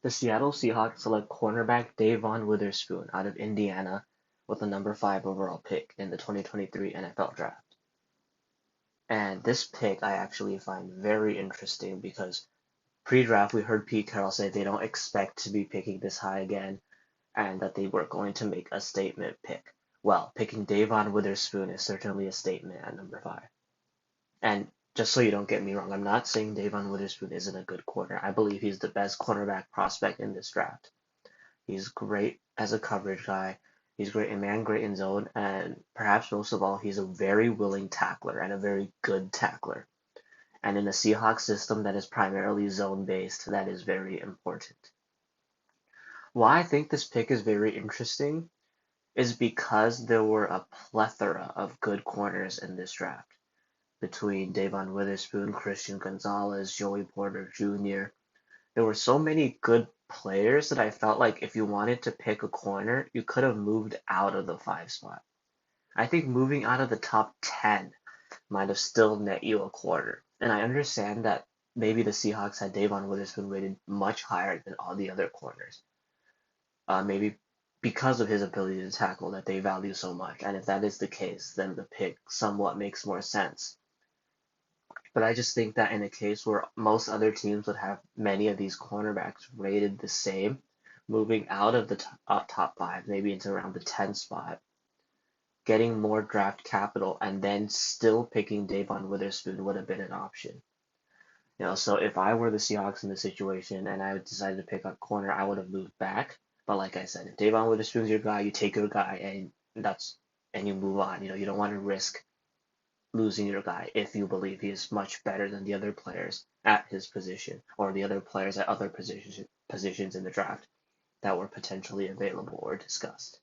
The Seattle Seahawks select cornerback Devon Witherspoon out of Indiana with the number 5 overall pick in the 2023 NFL Draft. And this pick I actually find very interesting because pre-draft we heard Pete Carroll say they don't expect to be picking this high again and that they were going to make a statement pick. Well, picking Devon Witherspoon is certainly a statement at number 5. And just so you don't get me wrong, I'm not saying Devon Witherspoon isn't a good corner. I believe he's the best cornerback prospect in this draft. He's great as a coverage guy. He's great in man, great in zone, and perhaps most of all, he's a very willing tackler and a very good tackler. And in a Seahawks system that is primarily zone based, that is very important. Why I think this pick is very interesting is because there were a plethora of good corners in this draft between Devon Witherspoon, Christian Gonzalez, Joey Porter Jr. There were so many good players that I felt like if you wanted to pick a corner, you could have moved out of the 5 spot. I think moving out of the top 10 might have still net you a corner. And I understand that maybe the Seahawks had Devon Witherspoon rated much higher than all the other corners. Maybe because of his ability to tackle that they value so much. And if that is the case, then the pick somewhat makes more sense. But I just think that in a case where most other teams would have many of these cornerbacks rated the same, moving out of the top 5, maybe into around the 10 spot, getting more draft capital, and then still picking Devon Witherspoon would have been an option. So if I were the Seahawks in the situation and I decided to pick up corner, I would have moved back. But like I said, if Devon Witherspoon's your guy, you take your guy and you move on. You don't want to risk losing your guy if you believe he is much better than the other players at his position or the other players at other positions in the draft that were potentially available or discussed.